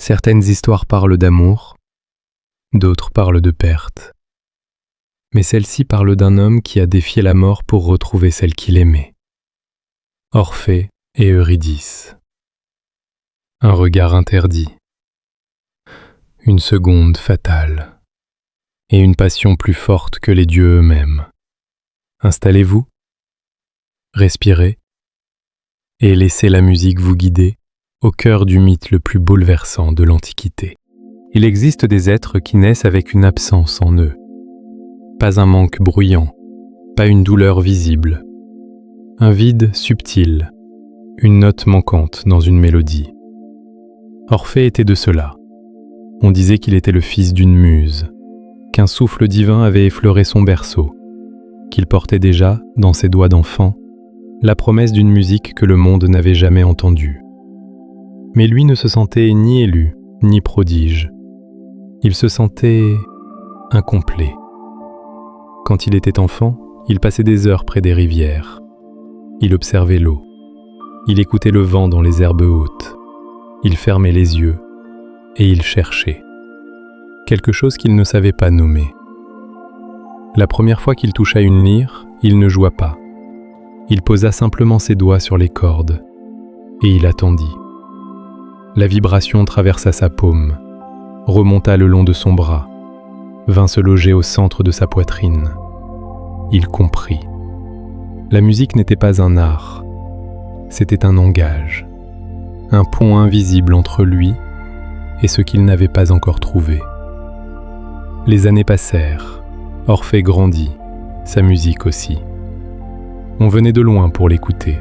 Certaines histoires parlent d'amour, d'autres parlent de perte. Mais celle-ci parle d'un homme qui a défié la mort pour retrouver celle qu'il aimait. Orphée et Eurydice. Un regard interdit. Une seconde fatale. Et une passion plus forte que les dieux eux-mêmes. Installez-vous, respirez, et laissez la musique vous guider au cœur du mythe le plus bouleversant de l'Antiquité. Il existe des êtres qui naissent avec une absence en eux. Pas un manque bruyant, pas une douleur visible. Un vide subtil, une note manquante dans une mélodie. Orphée était de cela. On disait qu'il était le fils d'une muse, qu'un souffle divin avait effleuré son berceau, qu'il portait déjà, dans ses doigts d'enfant, la promesse d'une musique que le monde n'avait jamais entendue. Mais lui ne se sentait ni élu, ni prodige. Il se sentait incomplet. Quand il était enfant, il passait des heures près des rivières. Il observait l'eau. Il écoutait le vent dans les herbes hautes. Il fermait les yeux et il cherchait. Quelque chose qu'il ne savait pas nommer. La première fois qu'il toucha une lyre, il ne joua pas. Il posa simplement ses doigts sur les cordes et il attendit. La vibration traversa sa paume, remonta le long de son bras, vint se loger au centre de sa poitrine. Il comprit. La musique n'était pas un art, c'était un langage, un pont invisible entre lui et ce qu'il n'avait pas encore trouvé. Les années passèrent, Orphée grandit, sa musique aussi. On venait de loin pour l'écouter.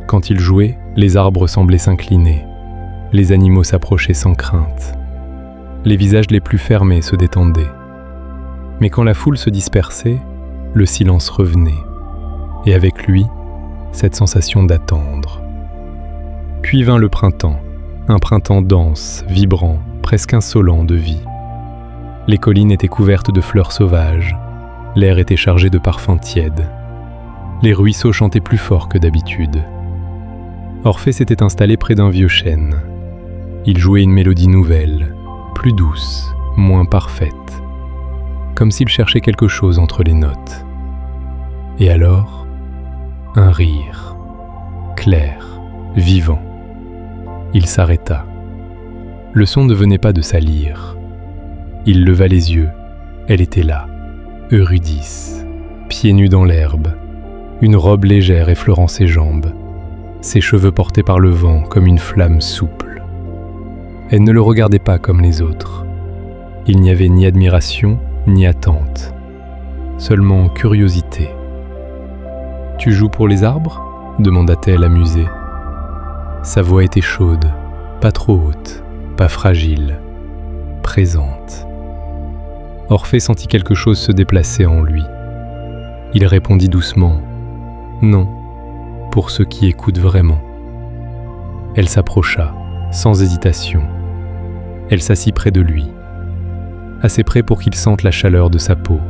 Quand il jouait, les arbres semblaient s'incliner, les animaux s'approchaient sans crainte. Les visages les plus fermés se détendaient. Mais quand la foule se dispersait, le silence revenait, et avec lui, cette sensation d'attendre. Puis vint le printemps, un printemps dense, vibrant, presque insolent de vie. Les collines étaient couvertes de fleurs sauvages, l'air était chargé de parfums tièdes. Les ruisseaux chantaient plus fort que d'habitude. Orphée s'était installé près d'un vieux chêne. Il jouait une mélodie nouvelle, plus douce, moins parfaite, comme s'il cherchait quelque chose entre les notes. Et alors, un rire, clair, vivant. Il s'arrêta. Le son ne venait pas de sa lyre. Il leva les yeux. Elle était là, Eurydice, pieds nus dans l'herbe, une robe légère effleurant ses jambes, ses cheveux portés par le vent comme une flamme souple. Elle ne le regardait pas comme les autres. Il n'y avait ni admiration, ni attente, seulement curiosité. « Tu joues pour les arbres ?» demanda-t-elle amusée. Sa voix était chaude, pas trop haute, pas fragile, présente. Orphée sentit quelque chose se déplacer en lui. Il répondit doucement « Non, pour ceux qui écoutent vraiment. » Elle s'approcha, sans hésitation. Elle s'assit près de lui, assez près pour qu'il sente la chaleur de sa peau,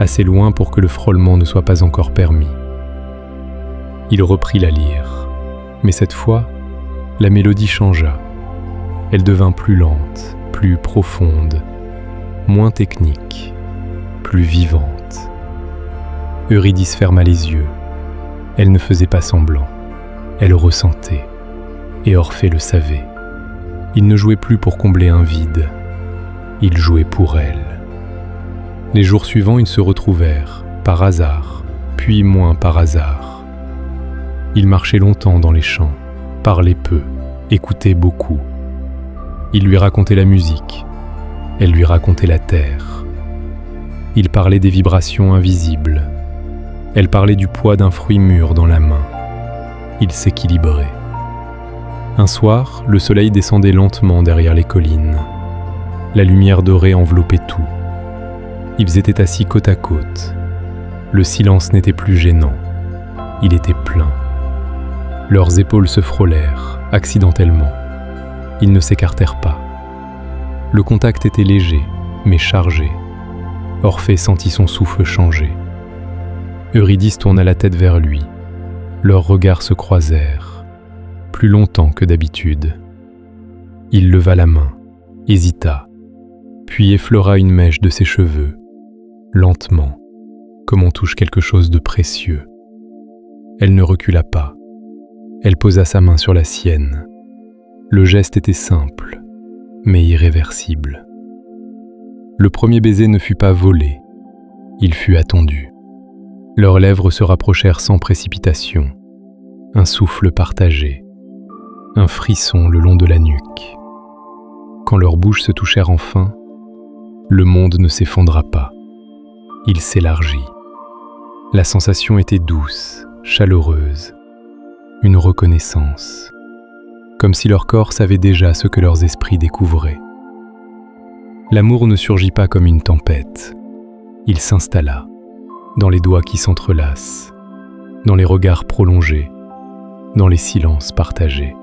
assez loin pour que le frôlement ne soit pas encore permis. Il reprit la lyre, mais cette fois, la mélodie changea. Elle devint plus lente, plus profonde, moins technique, plus vivante. Eurydice ferma les yeux. Elle ne faisait pas semblant. Elle ressentait, et Orphée le savait. Il ne jouait plus pour combler un vide. Il jouait pour elle. Les jours suivants, ils se retrouvèrent, par hasard, puis moins par hasard. Ils marchaient longtemps dans les champs, parlaient peu, écoutaient beaucoup. Il lui racontait la musique, elle lui racontait la terre. Il parlait des vibrations invisibles. Elle parlait du poids d'un fruit mûr dans la main. Il s'équilibrait. Un soir, le soleil descendait lentement derrière les collines. La lumière dorée enveloppait tout. Ils étaient assis côte à côte. Le silence n'était plus gênant. Il était plein. Leurs épaules se frôlèrent, accidentellement. Ils ne s'écartèrent pas. Le contact était léger, mais chargé. Orphée sentit son souffle changer. Eurydice tourna la tête vers lui. Leurs regards se croisèrent, plus longtemps que d'habitude. Il leva la main, hésita, puis effleura une mèche de ses cheveux, lentement, comme on touche quelque chose de précieux. Elle ne recula pas. Elle posa sa main sur la sienne. Le geste était simple, mais irréversible. Le premier baiser ne fut pas volé, il fut attendu. Leurs lèvres se rapprochèrent sans précipitation, un souffle partagé, un frisson le long de la nuque. Quand leurs bouches se touchèrent enfin, le monde ne s'effondra pas, il s'élargit. La sensation était douce, chaleureuse, une reconnaissance, comme si leur corps savait déjà ce que leurs esprits découvraient. L'amour ne surgit pas comme une tempête, il s'installa, dans les doigts qui s'entrelacent, dans les regards prolongés, dans les silences partagés.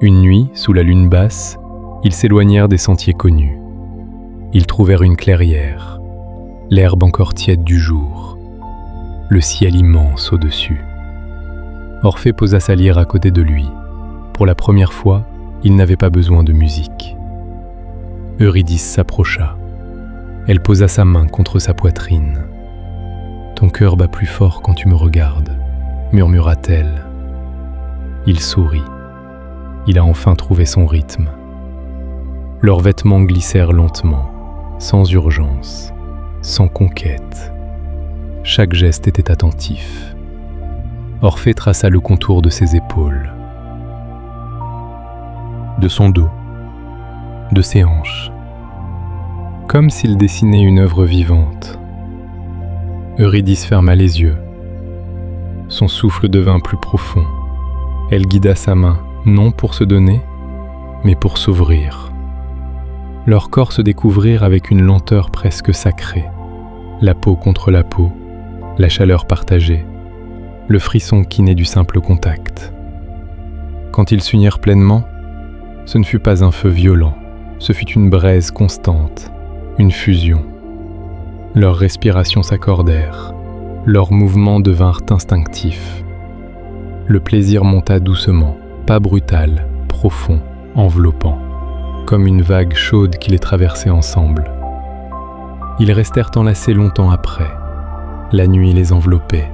Une nuit, sous la lune basse, ils s'éloignèrent des sentiers connus. Ils trouvèrent une clairière, l'herbe encore tiède du jour, le ciel immense au-dessus. Orphée posa sa lyre à côté de lui. Pour la première fois, il n'avait pas besoin de musique. Eurydice s'approcha. Elle posa sa main contre sa poitrine. « Ton cœur bat plus fort quand tu me regardes », murmura-t-elle. Il sourit. Il a enfin trouvé son rythme. Leurs vêtements glissèrent lentement, sans urgence, sans conquête. Chaque geste était attentif. Orphée traça le contour de ses épaules, de son dos, de ses hanches, comme s'il dessinait une œuvre vivante. Eurydice ferma les yeux. Son souffle devint plus profond. Elle guida sa main, non pour se donner, mais pour s'ouvrir. Leurs corps se découvrirent avec une lenteur presque sacrée. La peau contre la peau, la chaleur partagée, le frisson qui naît du simple contact. Quand ils s'unirent pleinement, ce ne fut pas un feu violent, ce fut une braise constante, une fusion. Leurs respirations s'accordèrent, leurs mouvements devinrent instinctifs. Le plaisir monta doucement, pas brutal, profond, enveloppant, comme une vague chaude qui les traversait ensemble. Ils restèrent enlacés longtemps après. La nuit les enveloppait.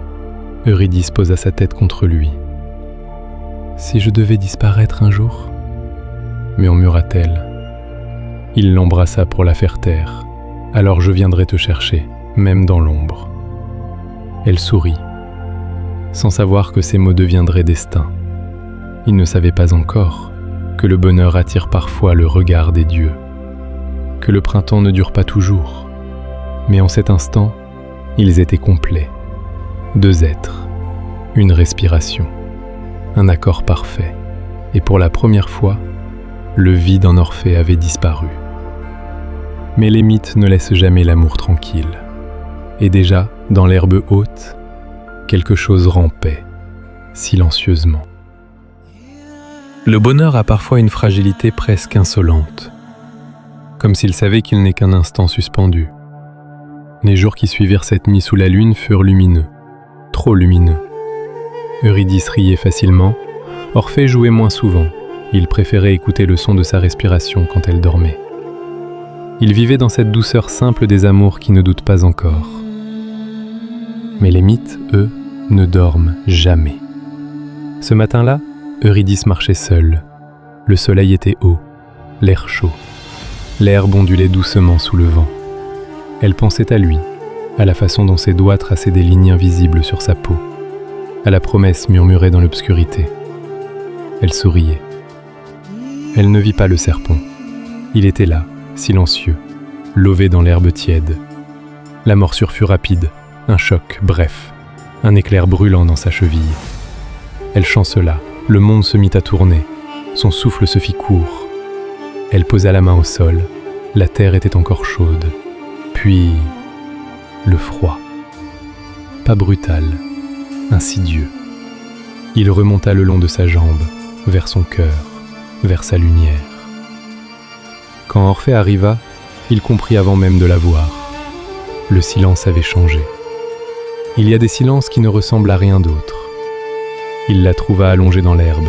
Eurydice posa sa tête contre lui. « Si je devais disparaître un jour ?» murmura-t-elle. Il l'embrassa pour la faire taire. « Alors je viendrai te chercher, même dans l'ombre. » Elle sourit, sans savoir que ces mots deviendraient destin. Il ne savait pas encore que le bonheur attire parfois le regard des dieux, que le printemps ne dure pas toujours, mais en cet instant, ils étaient complets. Deux êtres, une respiration, un accord parfait, et pour la première fois, le vide en Orphée avait disparu. Mais les mythes ne laissent jamais l'amour tranquille, et déjà, dans l'herbe haute, quelque chose rampait, silencieusement. Le bonheur a parfois une fragilité presque insolente, comme s'il savait qu'il n'est qu'un instant suspendu. Les jours qui suivirent cette nuit sous la lune furent lumineux, trop lumineux. Eurydice riait facilement, Orphée jouait moins souvent, il préférait écouter le son de sa respiration quand elle dormait. Il vivait dans cette douceur simple des amours qui ne doutent pas encore. Mais les mythes, eux, ne dorment jamais. Ce matin-là, Eurydice marchait seule. Le soleil était haut, l'air chaud. L'herbe ondulait doucement sous le vent. Elle pensait à lui, à la façon dont ses doigts traçaient des lignes invisibles sur sa peau, à la promesse murmurée dans l'obscurité. Elle souriait. Elle ne vit pas le serpent. Il était là, silencieux, lové dans l'herbe tiède. La morsure fut rapide, un choc, bref, un éclair brûlant dans sa cheville. Elle chancela, le monde se mit à tourner, son souffle se fit court. Elle posa la main au sol, la terre était encore chaude. Puis, le froid. Pas brutal, insidieux. Il remonta le long de sa jambe, vers son cœur, vers sa lumière. Quand Orphée arriva, il comprit avant même de la voir. Le silence avait changé. Il y a des silences qui ne ressemblent à rien d'autre. Il la trouva allongée dans l'herbe,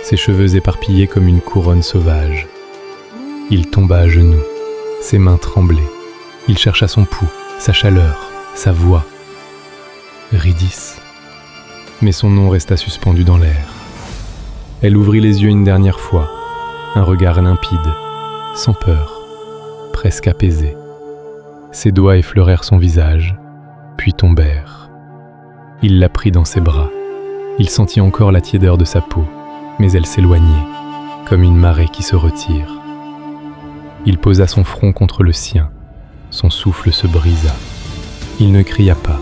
ses cheveux éparpillés comme une couronne sauvage. Il tomba à genoux, ses mains tremblaient. Il chercha son pouls, sa chaleur, sa voix. Eurydice. Mais son nom resta suspendu dans l'air. Elle ouvrit les yeux une dernière fois, un regard limpide, sans peur, presque apaisé. Ses doigts effleurèrent son visage, puis tombèrent. Il la prit dans ses bras. Il sentit encore la tiédeur de sa peau, mais elle s'éloignait, comme une marée qui se retire. Il posa son front contre le sien. Son souffle se brisa. Il ne cria pas.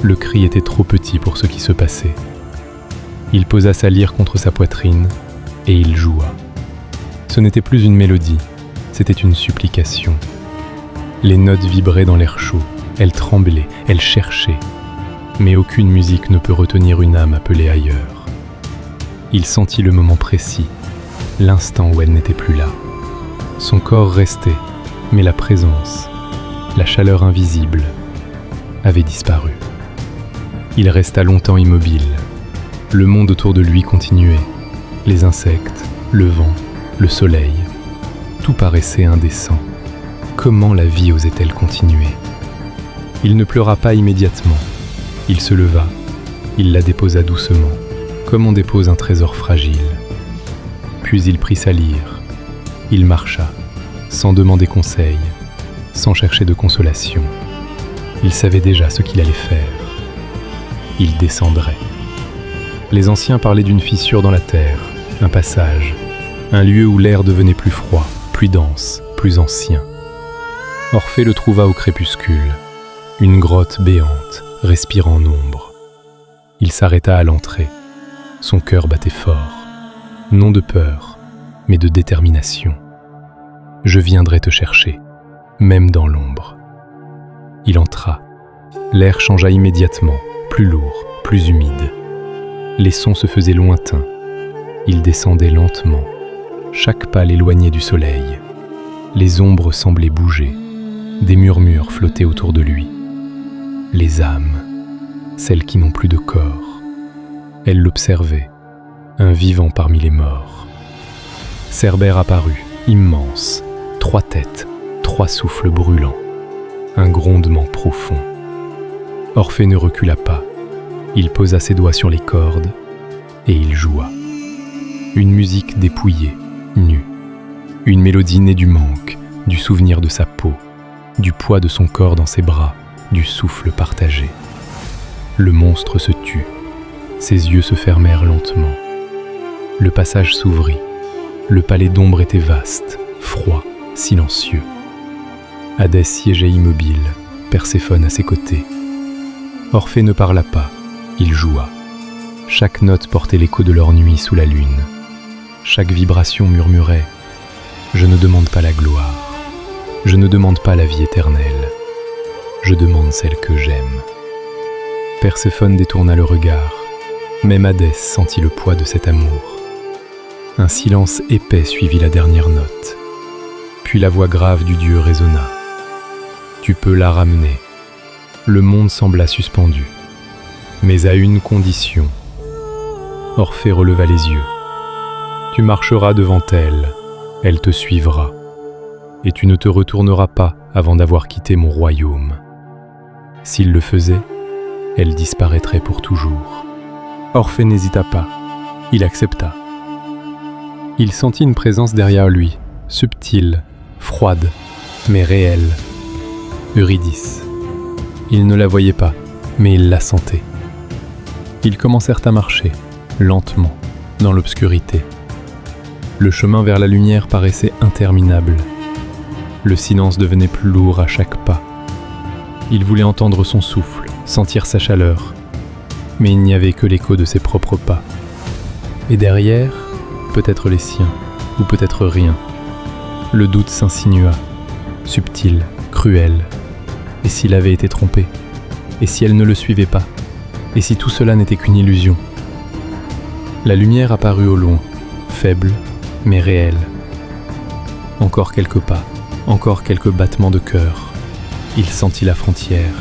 Le cri était trop petit pour ce qui se passait. Il posa sa lyre contre sa poitrine, et il joua. Ce n'était plus une mélodie, c'était une supplication. Les notes vibraient dans l'air chaud, elles tremblaient, elles cherchaient. Mais aucune musique ne peut retenir une âme appelée ailleurs. Il sentit le moment précis, l'instant où elle n'était plus là. Son corps restait, mais la présence, la chaleur invisible, avait disparu. Il resta longtemps immobile. Le monde autour de lui continuait. Les insectes, le vent, le soleil, tout paraissait indécent. Comment la vie osait-elle continuer? Il ne pleura pas immédiatement. Il se leva, il la déposa doucement, comme on dépose un trésor fragile. Puis il prit sa lyre. Il marcha, sans demander conseil, sans chercher de consolation. Il savait déjà ce qu'il allait faire. Il descendrait. Les anciens parlaient d'une fissure dans la terre, un passage, un lieu où l'air devenait plus froid, plus dense, plus ancien. Orphée le trouva au crépuscule, une grotte béante, respirant ombre. Il s'arrêta à l'entrée. Son cœur battait fort, non de peur, mais de détermination. Je viendrai te chercher, même dans l'ombre. Il entra. L'air changea immédiatement, plus lourd, plus humide. Les sons se faisaient lointains. Il descendait lentement. Chaque pas l'éloignait du soleil. Les ombres semblaient bouger. Des murmures flottaient autour de lui. Les âmes, celles qui n'ont plus de corps. Elle l'observait, un vivant parmi les morts. Cerbère apparut, immense, 3 têtes, 3 souffles brûlants, un grondement profond. Orphée ne recula pas. Il posa ses doigts sur les cordes et il joua. Une musique dépouillée, nue. Une mélodie née du manque, du souvenir de sa peau, du poids de son corps dans ses bras, du souffle partagé. Le monstre se tut. Ses yeux se fermèrent lentement. Le passage s'ouvrit. Le palais d'ombre était vaste, froid, silencieux. Hadès siégeait immobile, Perséphone à ses côtés. Orphée ne parla pas, il joua. Chaque note portait l'écho de leur nuit sous la lune. Chaque vibration murmurait « Je ne demande pas la gloire, je ne demande pas la vie éternelle, je demande celle que j'aime. » Perséphone détourna le regard. Même Hadès sentit le poids de cet amour. Un silence épais suivit la dernière note. Puis la voix grave du dieu résonna. « Tu peux la ramener. » Le monde sembla suspendu. Mais à une condition. Orphée releva les yeux. « Tu marcheras devant elle, elle te suivra. Et tu ne te retourneras pas avant d'avoir quitté mon royaume. » S'il le faisait, elle disparaîtrait pour toujours. Orphée n'hésita pas. Il accepta. Il sentit une présence derrière lui, subtile, froide, mais réelle. Eurydice. Il ne la voyait pas, mais il la sentait. Ils commencèrent à marcher, lentement, dans l'obscurité. Le chemin vers la lumière paraissait interminable. Le silence devenait plus lourd à chaque pas. Il voulait entendre son souffle, sentir sa chaleur, mais il n'y avait que l'écho de ses propres pas. Et derrière, peut-être les siens, ou peut-être rien. Le doute s'insinua, subtil, cruel. Et s'il avait été trompé? Et si elle ne le suivait pas? Et si tout cela n'était qu'une illusion? La lumière apparut au loin, faible, mais réelle. Encore quelques pas, encore quelques battements de cœur. Il sentit la frontière,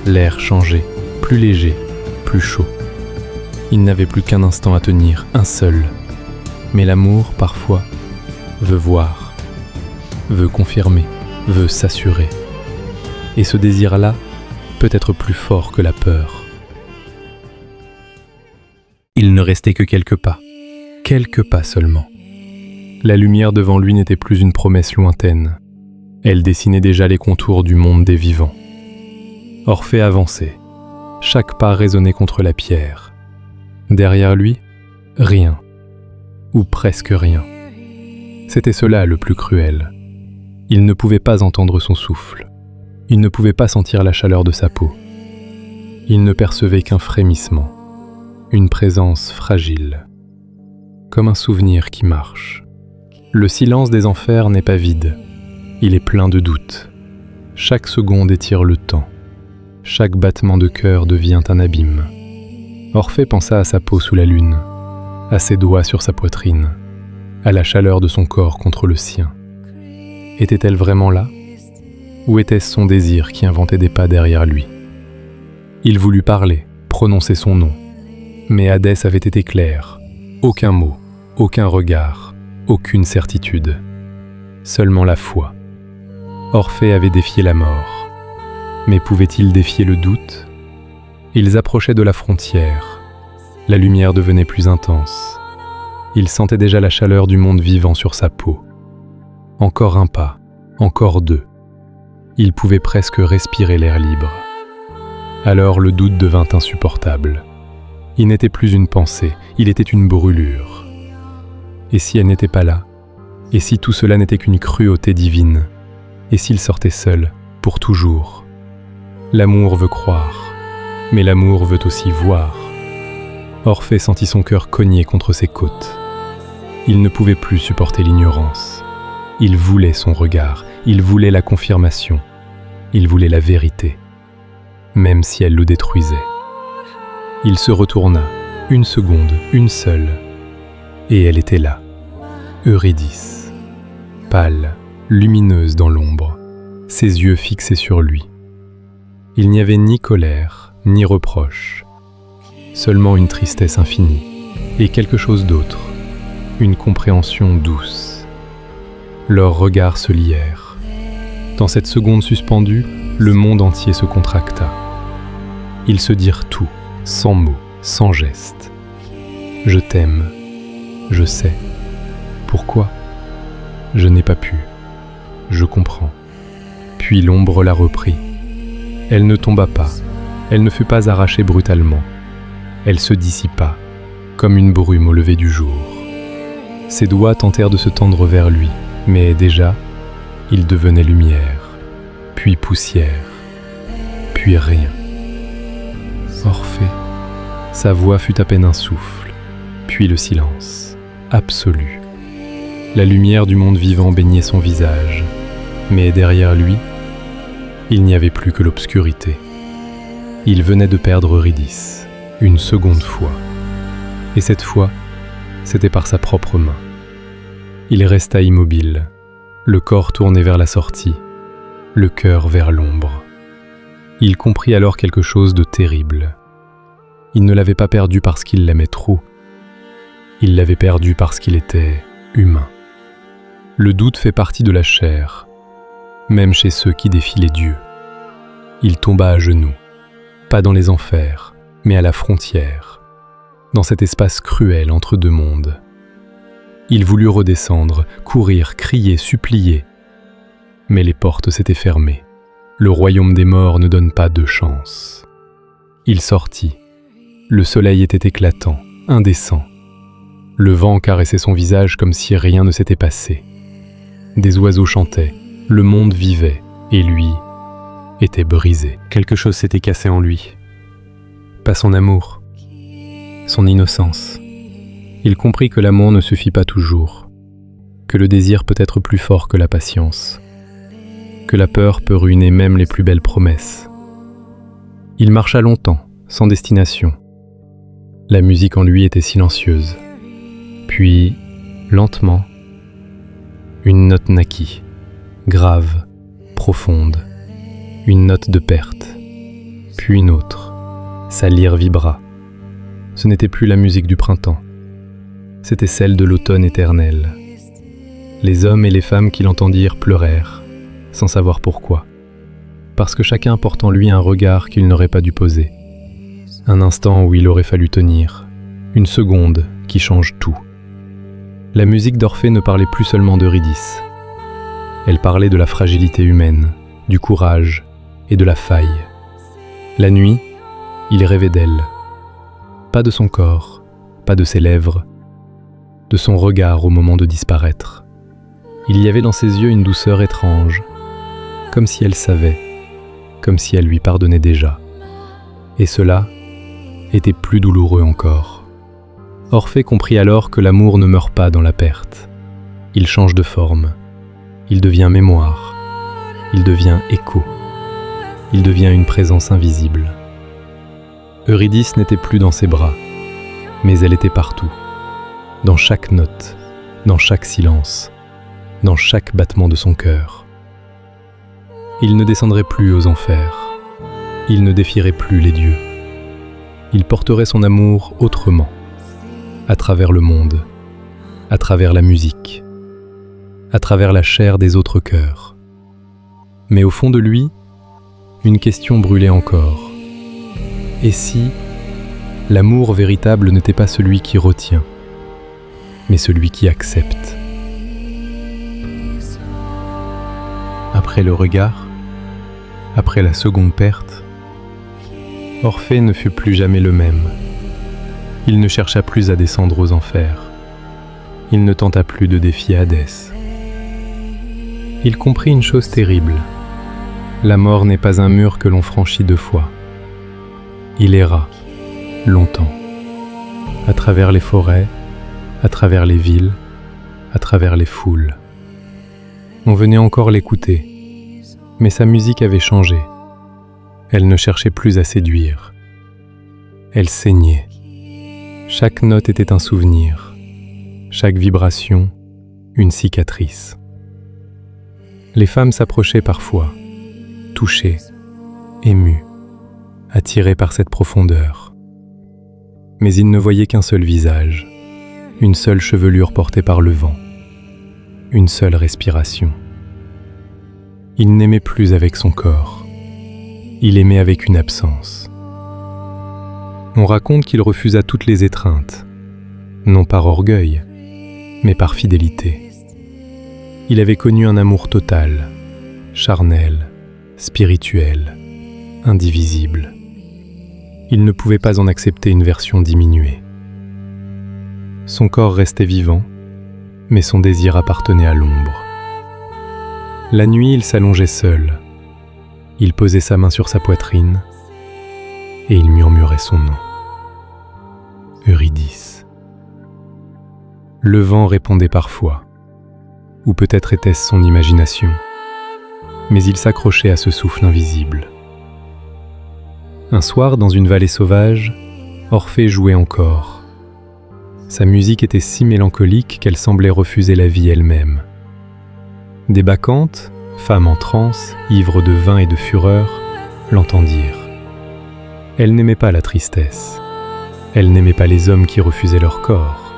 l'air changeait, plus léger, plus chaud. Il n'avait plus qu'un instant à tenir, un seul. Mais l'amour, parfois, veut voir, veut confirmer, veut s'assurer. Et ce désir-là peut être plus fort que la peur. Il ne restait que quelques pas seulement. La lumière devant lui n'était plus une promesse lointaine. Elle dessinait déjà les contours du monde des vivants. Orphée avançait. Chaque pas résonnait contre la pierre. Derrière lui, rien. Ou presque rien. C'était cela le plus cruel. Il ne pouvait pas entendre son souffle. Il ne pouvait pas sentir la chaleur de sa peau. Il ne percevait qu'un frémissement, une présence fragile, comme un souvenir qui marche. Le silence des enfers n'est pas vide, il est plein de doutes. Chaque seconde étire le temps. Chaque battement de cœur devient un abîme. Orphée pensa à sa peau sous la lune, à ses doigts sur sa poitrine, à la chaleur de son corps contre le sien. Était-elle vraiment là? Ou était-ce son désir qui inventait des pas derrière lui? Il voulut parler, prononcer son nom. Mais Hadès avait été clair. Aucun mot, aucun regard, aucune certitude. Seulement la foi. Orphée avait défié la mort. Mais pouvait-il défier le doute? Ils approchaient de la frontière. La lumière devenait plus intense. Il sentait déjà la chaleur du monde vivant sur sa peau. Encore un pas, encore deux. Il pouvait presque respirer l'air libre. Alors le doute devint insupportable. Il n'était plus une pensée, il était une brûlure. Et si elle n'était pas là? Et si tout cela n'était qu'une cruauté divine? Et s'il sortait seul, pour toujours? L'amour veut croire, mais l'amour veut aussi voir. Orphée sentit son cœur cogner contre ses côtes. Il ne pouvait plus supporter l'ignorance. Il voulait son regard, il voulait la confirmation, il voulait la vérité, même si elle le détruisait. Il se retourna, une seconde, une seule, et elle était là, Eurydice, pâle, lumineuse dans l'ombre, ses yeux fixés sur lui. Il n'y avait ni colère, ni reproche, seulement une tristesse infinie, et quelque chose d'autre, une compréhension douce. Leurs regards se lièrent. Dans cette seconde suspendue, le monde entier se contracta. Ils se dirent tout, sans mots, sans gestes. « Je t'aime, je sais. Pourquoi? Je n'ai pas pu. Je comprends. » Puis l'ombre la reprit. Elle ne tomba pas, elle ne fut pas arrachée brutalement. Elle se dissipa, comme une brume au lever du jour. Ses doigts tentèrent de se tendre vers lui, mais déjà, il devenait lumière, puis poussière, puis rien. Orphée, sa voix fut à peine un souffle, puis le silence, absolu. La lumière du monde vivant baignait son visage, mais derrière lui, il n'y avait plus que l'obscurité. Il venait de perdre Eurydice, une seconde fois. Et cette fois, c'était par sa propre main. Il resta immobile, le corps tourné vers la sortie, le cœur vers l'ombre. Il comprit alors quelque chose de terrible. Il ne l'avait pas perdu parce qu'il l'aimait trop. Il l'avait perdu parce qu'il était humain. Le doute fait partie de la chair, même chez ceux qui défient les dieux. Il tomba à genoux, pas dans les enfers, mais à la frontière, dans cet espace cruel entre deux mondes. Il voulut redescendre, courir, crier, supplier, mais les portes s'étaient fermées. Le royaume des morts ne donne pas deux chances. Il sortit. Le soleil était éclatant, indécent. Le vent caressait son visage comme si rien ne s'était passé. Des oiseaux chantaient, le monde vivait, et lui était brisé. Quelque chose s'était cassé en lui. Pas son amour, son innocence. Il comprit que l'amour ne suffit pas toujours, que le désir peut être plus fort que la patience, que la peur peut ruiner même les plus belles promesses. Il marcha longtemps, sans destination. La musique en lui était silencieuse. Puis, lentement, une note naquit, grave, profonde, une note de perte, puis une autre. Sa lyre vibra. Ce n'était plus la musique du printemps. c'était celle de l'automne éternel. Les hommes et les femmes qui l'entendirent pleurèrent, sans savoir pourquoi, parce que chacun porte en lui un regard qu'il n'aurait pas dû poser, un instant où il aurait fallu tenir, une seconde qui change tout. La musique d'Orphée ne parlait plus seulement d'Eurydice. Elle parlait de la fragilité humaine, du courage et de la faille. La nuit, il rêvait d'elle. Pas de son corps, pas de ses lèvres, de son regard au moment de disparaître. Il y avait dans ses yeux une douceur étrange, comme si elle savait, comme si elle lui pardonnait déjà. Et cela était plus douloureux encore. Orphée comprit alors que l'amour ne meurt pas dans la perte. Il change de forme, il devient mémoire, il devient écho, il devient une présence invisible. Eurydice n'était plus dans ses bras, mais elle était partout, dans chaque note, dans chaque silence, dans chaque battement de son cœur. Il ne descendrait plus aux enfers, il ne défierait plus les dieux. Il porterait son amour autrement, à travers le monde, à travers la musique, à travers la chair des autres cœurs. Mais au fond de lui, une question brûlait encore. Et si l'amour véritable n'était pas celui qui retient, mais celui qui accepte? Après le regard, après la seconde perte, Orphée ne fut plus jamais le même. Il ne chercha plus à descendre aux enfers. Il ne tenta plus de défier Hadès. Il comprit une chose terrible. La mort n'est pas un mur que l'on franchit 2 fois. Il erra, longtemps, à travers les forêts, à travers les villes, à travers les foules. On venait encore l'écouter, mais sa musique avait changé. Elle ne cherchait plus à séduire. Elle saignait. Chaque note était un souvenir, chaque vibration, une cicatrice. Les femmes s'approchaient parfois, touchées, émues, attirées par cette profondeur. Mais ils ne voyaient qu'un seul visage, une seule chevelure portée par le vent, une seule respiration. Il n'aimait plus avec son corps, il aimait avec une absence. On raconte qu'il refusa toutes les étreintes, non par orgueil, mais par fidélité. Il avait connu un amour total, charnel, spirituel, indivisible. Il ne pouvait pas en accepter une version diminuée. Son corps restait vivant, mais son désir appartenait à l'ombre. La nuit, il s'allongeait seul. Il posait sa main sur sa poitrine et il murmurait son nom. Eurydice. Le vent répondait parfois, ou peut-être était-ce son imagination, mais il s'accrochait à ce souffle invisible. Un soir, dans une vallée sauvage, Orphée jouait encore. Sa musique était si mélancolique qu'elle semblait refuser la vie elle-même. Des bacchantes, femmes en transe, ivres de vin et de fureur, l'entendirent. Elle n'aimait pas la tristesse. Elle n'aimait pas les hommes qui refusaient leur corps.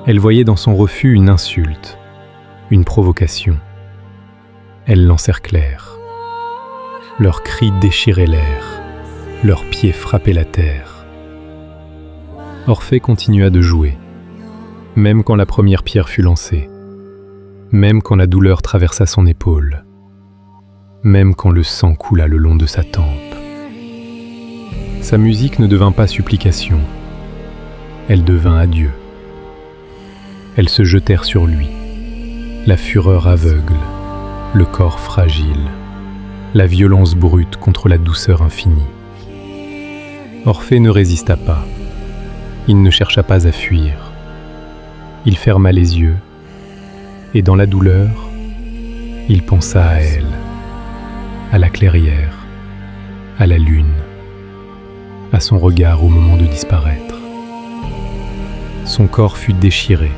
Elle voyait dans son refus une insulte, une provocation. Elles l'encerclèrent. Leurs cris déchiraient l'air, leurs pieds frappaient la terre. Orphée continua de jouer, même quand la première pierre fut lancée, même quand la douleur traversa son épaule, même quand le sang coula le long de sa tempe. Sa musique ne devint pas supplication, elle devint adieu. Elles se jetèrent sur lui, la fureur aveugle, le corps fragile, la violence brute contre la douceur infinie. Orphée ne résista pas, il ne chercha pas à fuir. Il ferma les yeux, et dans la douleur, il pensa à elle, à la clairière, à la lune, à son regard au moment de disparaître. Son corps fut déchiré,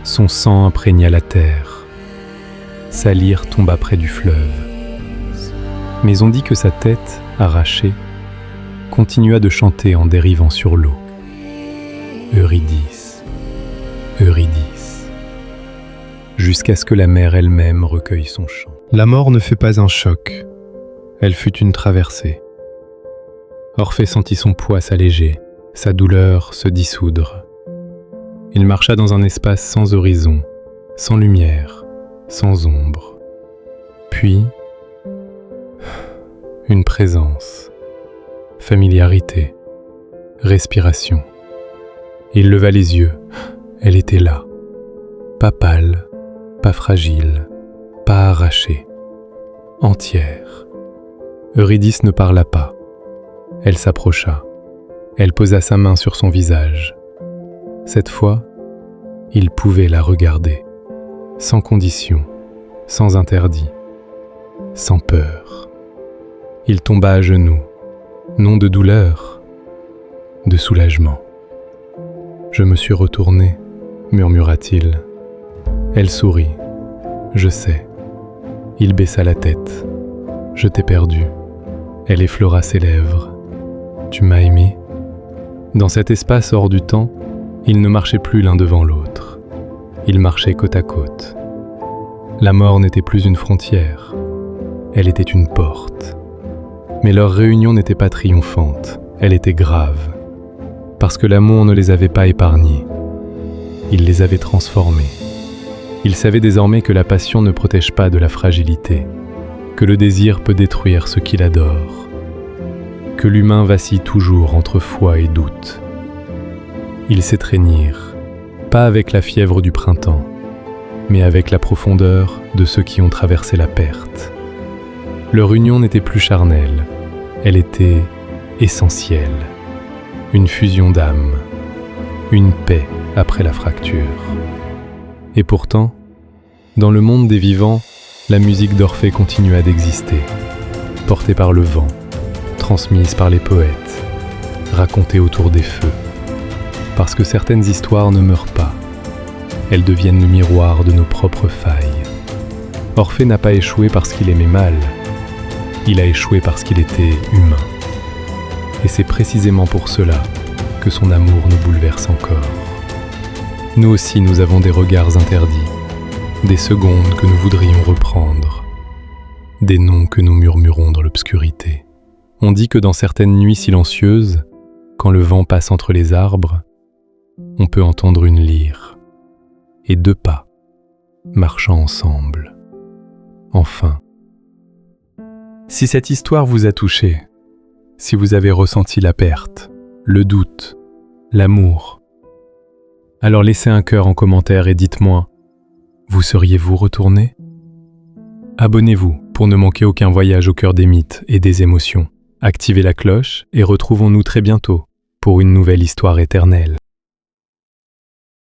son sang imprégna la terre, sa lyre tomba près du fleuve. Mais on dit que sa tête, arrachée, continua de chanter en dérivant sur l'eau. Eurydice, Eurydice, jusqu'à ce que la mer elle-même recueille son chant. La mort ne fut pas un choc, elle fut une traversée. Orphée sentit son poids s'alléger, sa douleur se dissoudre. Il marcha dans un espace sans horizon, sans lumière, sans ombre. Puis, une présence, familiarité, respiration. Il leva les yeux, elle était là, pas pâle, pas fragile, pas arrachée, entière. Eurydice ne parla pas. Elle s'approcha. Elle posa sa main sur son visage. Cette fois, il pouvait la regarder, sans condition, sans interdit, sans peur. Il tomba à genoux, non de douleur, de soulagement. « Je me suis retourné », murmura-t-il. Elle sourit. « Je sais. » Il baissa la tête. « Je t'ai perdu. » Elle effleura ses lèvres. « Tu m'as aimé ?» Dans cet espace hors du temps, ils ne marchaient plus l'un devant l'autre. Ils marchaient côte à côte. La mort n'était plus une frontière. Elle était une porte. Mais leur réunion n'était pas triomphante. Elle était grave. Parce que l'amour ne les avait pas épargnés. Il les avait transformés. Ils savaient désormais que la passion ne protège pas de la fragilité, que le désir peut détruire ce qu'il adore, que l'humain vacille toujours entre foi et doute. Ils s'étreignirent, pas avec la fièvre du printemps, mais avec la profondeur de ceux qui ont traversé la perte. Leur union n'était plus charnelle, elle était essentielle, une fusion d'âme, une paix après la fracture. Et pourtant, dans le monde des vivants, la musique d'Orphée continua d'exister, portée par le vent, transmise par les poètes, racontée autour des feux. Parce que certaines histoires ne meurent pas, elles deviennent le miroir de nos propres failles. Orphée n'a pas échoué parce qu'il aimait mal, il a échoué parce qu'il était humain. Et c'est précisément pour cela que son amour nous bouleverse encore. Nous aussi, nous avons des regards interdits, des secondes que nous voudrions reprendre, des noms que nous murmurons dans l'obscurité. On dit que dans certaines nuits silencieuses, quand le vent passe entre les arbres, on peut entendre une lyre et deux pas marchant ensemble. Enfin, si cette histoire vous a touché, si vous avez ressenti la perte, le doute, l'amour, alors laissez un cœur en commentaire et dites-moi, vous seriez-vous retourné ? Abonnez-vous pour ne manquer aucun voyage au cœur des mythes et des émotions. Activez la cloche et retrouvons-nous très bientôt pour une nouvelle histoire éternelle.